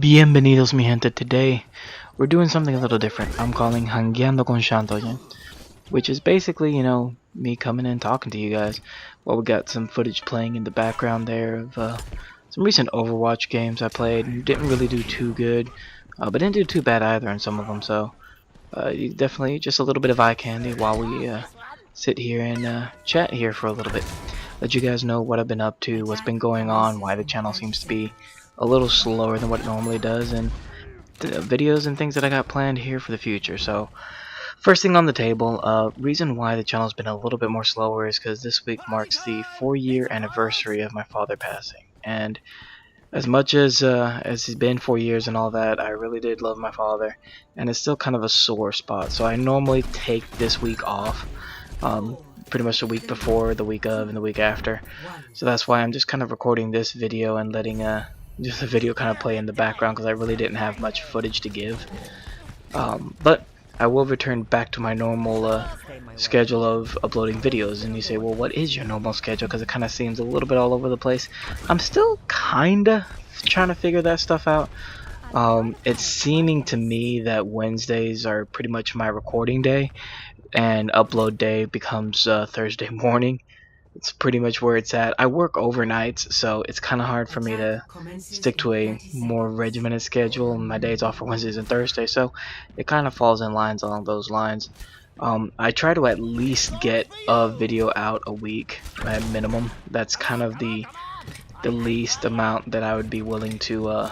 Bienvenidos mi gente. Today we're doing something a little different. I'm calling Jangueando Con Shantogen, which is basically, me coming in talking to you guys. Well, we got some footage playing in the background there of some recent Overwatch games I played. Didn't really do too good, but didn't do too bad either in some of them. So definitely just a little bit of eye candy while we sit here and chat here for a little bit. Let you guys know what I've been up to, what's been going on, why the channel seems to be a little slower than what it normally does, and videos and things that I got planned here for the future. So first thing on the table, reason why the channel's been a little bit more slower is because this week marks the 4-year anniversary of my father passing. And as much as it's been 4 years and all that, I really did love my father, and it's still kind of a sore spot. So I normally take this week off, pretty much the week before, the week of, and the week after. So that's why I'm just kind of recording this video and letting just the video kind of play in the background, because I really didn't have much footage to give. But I will return back to my normal schedule of uploading videos. And you say, well, what is your normal schedule? Because it kind of seems a little bit all over the place. I'm still kind of trying to figure that stuff out. It's seeming to me that Wednesdays are pretty much my recording day, and upload day becomes Thursday morning. It's pretty much where it's at. I work overnights, so it's kind of hard for me to stick to a more regimented schedule. My days off for Wednesdays and Thursdays, so it kind of falls in lines along those lines. I try to at least get a video out a week at minimum. That's kind of the least amount that I would be willing to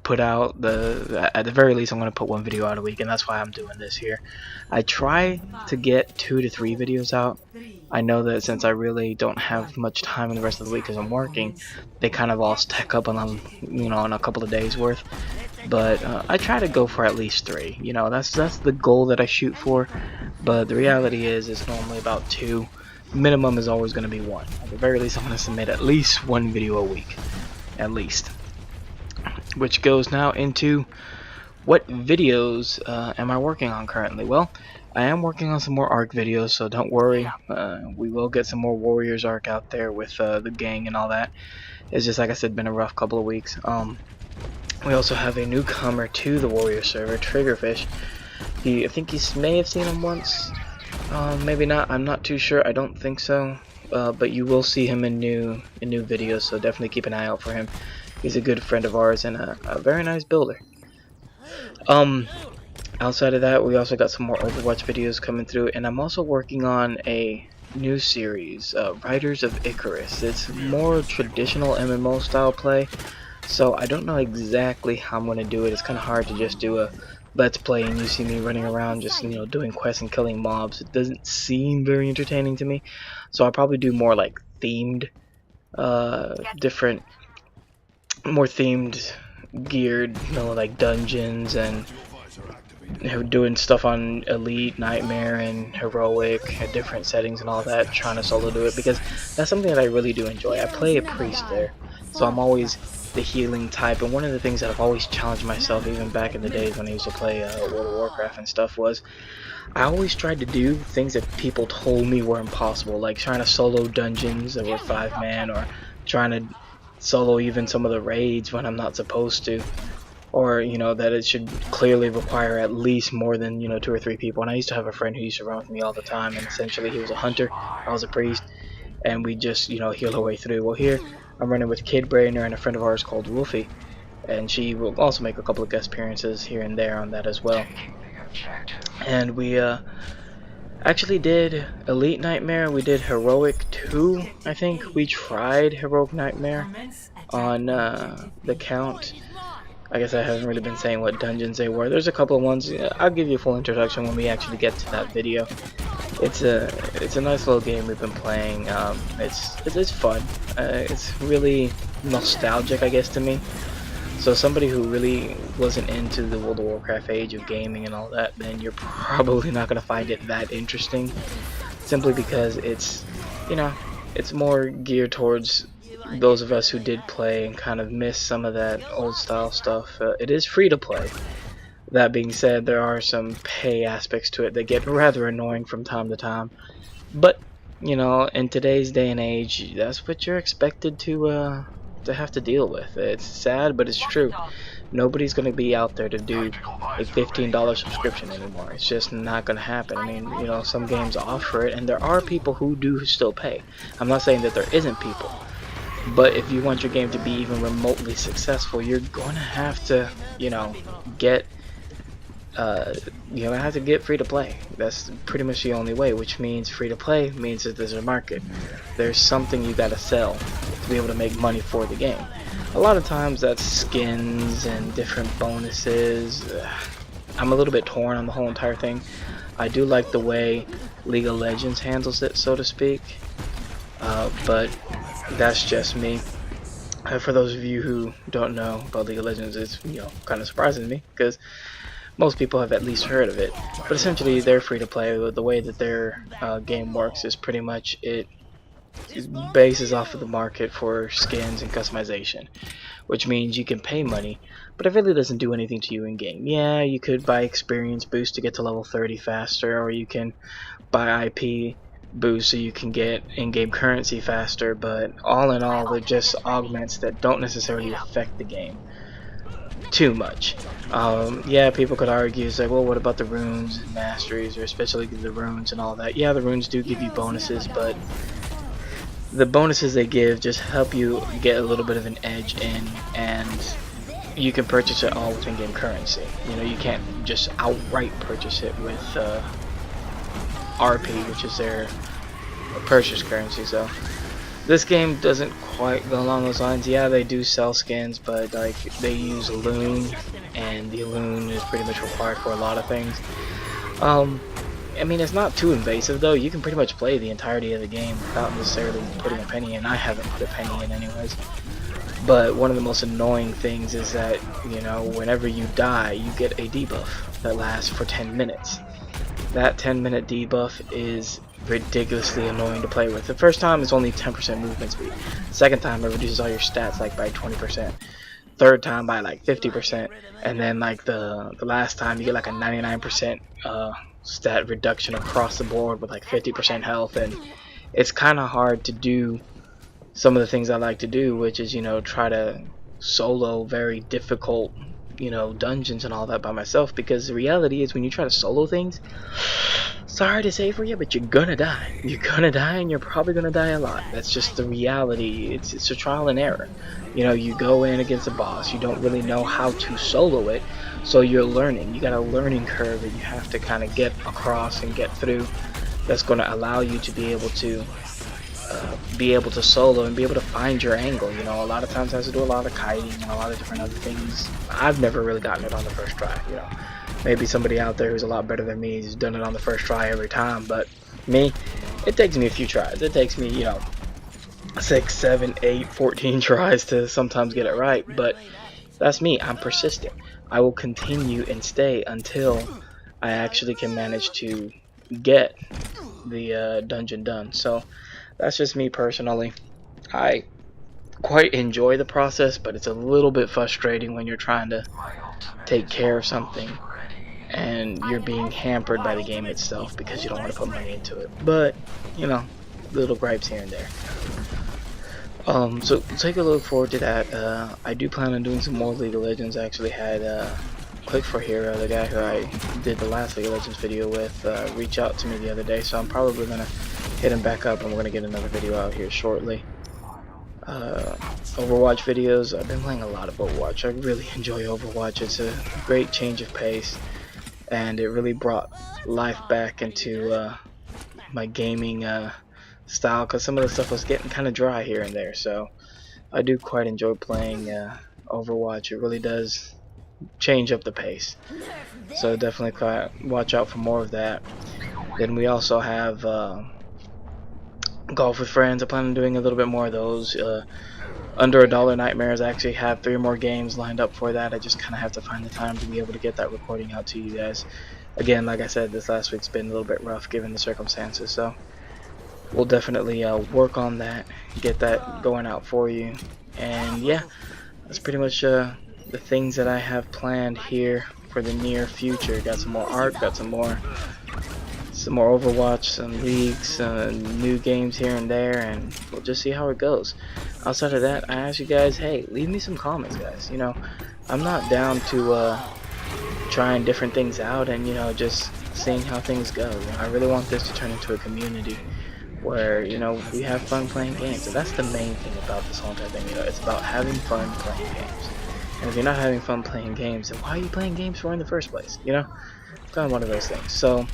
put out. At the very least, I'm going to put one video out a week, and that's why I'm doing this here. I try to get 2 to 3 videos out. I know that since I really don't have much time in the rest of the week because I'm working, they kind of all stack up on in a couple of days worth. But I try to go for at least 3. That's the goal that I shoot for. But the reality is, it's normally about 2. Minimum is always going to be 1. At the very least, I'm going to submit at least 1 video a week, at least. Which goes now into what videos am I working on currently. Well, I am working on some more ARC videos, so don't worry. We will get some more Warriors ARC out there with the gang and all that. It's just, like I said, been a rough couple of weeks. We also have a newcomer to the Warrior server, Triggerfish. I think you may have seen him once. Maybe not. I'm not too sure. I don't think so. But you will see him in new videos, so definitely keep an eye out for him. He's a good friend of ours and a very nice builder. Outside of that, we also got some more Overwatch videos coming through, and I'm also working on a new series, Riders of Icarus. It's more traditional MMO style play, so I don't know exactly how I'm going to do it. It's kind of hard to just do a let's play and you see me running around just doing quests and killing mobs. It doesn't seem very entertaining to me, so I'll probably do more like themed, different, more themed, geared, like dungeons and doing stuff on Elite, Nightmare, and Heroic at different settings and all that, trying to solo do it, because that's something that I really do enjoy. I play a priest there, so I'm always the healing type, and one of the things that I've always challenged myself, even back in the days when I used to play World of Warcraft and stuff, was I always tried to do things that people told me were impossible, like trying to solo dungeons that were 5-man, or trying to solo even some of the raids when I'm not supposed to, or that it should clearly require at least more than 2 or 3 people. And I used to have a friend who used to run with me all the time, and essentially he was a hunter, I was a priest, and we just heal our way through. Well, here I'm running with Kid Brainer and a friend of ours called Wolfie, and she will also make a couple of guest appearances here and there on that as well. And we actually did Elite Nightmare, we did Heroic 2, I think. We tried Heroic Nightmare on the count. I guess I haven't really been saying what dungeons they were. There's a couple of ones. I'll give you a full introduction when we actually get to that video. It's a nice little game we've been playing. It's fun. It's really nostalgic, I guess, to me. So somebody who really wasn't into the World of Warcraft age of gaming and all that, then you're probably not going to find it that interesting, simply because it's more geared towards those of us who did play and kind of miss some of that old style stuff. It is free to play. That being said, there are some pay aspects to it that get rather annoying from time to time, but in today's day and age, that's what you're expected to have to deal with. It's sad, but it's true. Nobody's going to be out there to do a $15 subscription anymore. It's just not going to happen. I mean, you know, some games offer it, and there are people who do still pay. I'm not saying that there isn't people, but if you want your game to be even remotely successful, you're going to have to, you know, get you're gonna have to get free to play. That's pretty much the only way, which means free to play means that there's a market. There's something you gotta sell to be able to make money for the game. A lot of times that's skins and different bonuses. I'm a little bit torn on the whole entire thing. I do like the way League of Legends handles it, so to speak, but that's just me. For those of you who don't know about League of Legends, it's, you know, kind of surprising to me because most people have at least heard of it. But essentially, they're free to play. The way that their game works is pretty much it bases off of the market for skins and customization, which means you can pay money, but it really doesn't do anything to you in game. Yeah, you could buy experience boost to get to level 30 faster, or you can buy IP boost so you can get in-game currency faster, but all in all, they're just augments that don't necessarily affect the game too much. Yeah, people could argue, say, well, what about the runes and masteries, or especially the runes and all that? Yeah, the runes do give you bonuses, but the bonuses they give just help you get a little bit of an edge in, and you can purchase it all with in-game currency. You know, you can't just outright purchase it with RP, which is their purchase currency. So this game doesn't quite go along those lines. Yeah, they do sell skins, but like they use loon, and the loon is pretty much required for a lot of things. I mean, it's not too invasive though. You can pretty much play the entirety of the game without necessarily putting a penny in. I haven't put a penny in anyways. But one of the most annoying things is that, you know, whenever you die, you get a debuff that lasts for 10 minutes. That 10-minute debuff is ridiculously annoying to play with. The first time it's only 10% movement speed. Second time it reduces all your stats like by 20%. Third time by like 50%, and then like the last time you get like a 99% stat reduction across the board with like 50% health. And it's kind of hard to do some of the things I like to do, which is, you know, try to solo very difficult, you know, dungeons and all that by myself, because the reality is when you try to solo things, sorry to say for you, but you're gonna die. You're gonna die, and you're probably gonna die a lot. That's just the reality. It's a trial and error. You know, you go in against a boss, you don't really know how to solo it, so you're learning. You got a learning curve that you have to kind of get across and get through. That's going to allow you to be able to solo and be able to find your angle. You know, a lot of times I have to do a lot of kiting and a lot of different other things. I've never really gotten it on the first try, you know. Maybe somebody out there who's a lot better than me has done it on the first try every time, but me, it takes me a few tries. It takes me, you know, 6, 7, 8, 14 tries to sometimes get it right, but that's me. I'm persistent. I will continue and stay until I actually can manage to get the dungeon done. So that's just me personally. I quite enjoy the process, but it's a little bit frustrating when you're trying to take care of something and you're being hampered by the game itself because you don't want to put money into it. But, you know, little gripes here and there. So take a look forward to that. I do plan on doing some more League of Legends. I actually had Click for Hero, the guy who I did the last League of Legends video with, reach out to me the other day, so I'm probably gonna hit him back up and we're gonna get another video out here shortly. Overwatch videos. I've been playing a lot of Overwatch. I really enjoy Overwatch. It's a great change of pace, and it really brought life back into my gaming style, because some of the stuff was getting kind of dry here and there. So I do quite enjoy playing Overwatch. It really does change up the pace, so definitely watch out for more of that. Then we also have Golf with Friends. I plan on doing a little bit more of those. Under $1 Nightmares, I actually have 3 more games lined up for that. I just kind of have to find the time to be able to get that recording out to you guys. Again, like I said, this last week's been a little bit rough given the circumstances, so we'll definitely work on that, get that going out for you. And yeah, that's pretty much the things that I have planned here for the near future. Got some more art, got some more some more Overwatch, some leagues, new games here and there, and we'll just see how it goes. Outside of that, I ask you guys, hey, leave me some comments, guys. You know, I'm not down to trying different things out and, you know, just seeing how things go. You know, I really want this to turn into a community where, you know, we have fun playing games, and that's the main thing about this whole entire thing. You know, it's about having fun playing games. And if you're not having fun playing games, then why are you playing games for in the first place? You know, it's kind of one of those things. So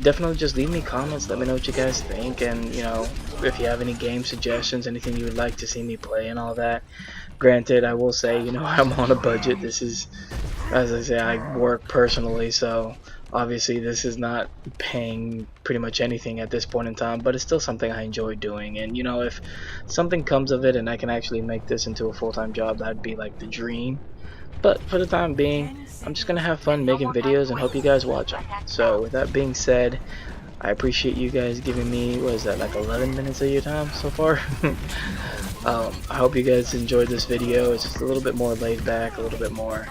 definitely just leave me comments, let me know what you guys think, and, you know, if you have any game suggestions, anything you would like to see me play and all that. Granted, I will say, you know, I'm on a budget. This is, as I say, I work personally, so obviously this is not paying pretty much anything at this point in time, but it's still something I enjoy doing. And, you know, if something comes of it and I can actually make this into a full-time job, that'd be like the dream. But for the time being, I'm just gonna have fun making videos and hope you guys watch them. So with that being said, I appreciate you guys giving me, what is that, like 11 minutes of your time so far? I hope you guys enjoyed this video. It's just a little bit more laid back, a little bit more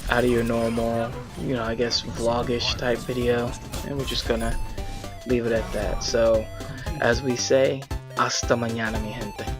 out of your normal, you know, I guess vlogish type video, and we're just gonna leave it at that. So as we say, hasta mañana, mi gente.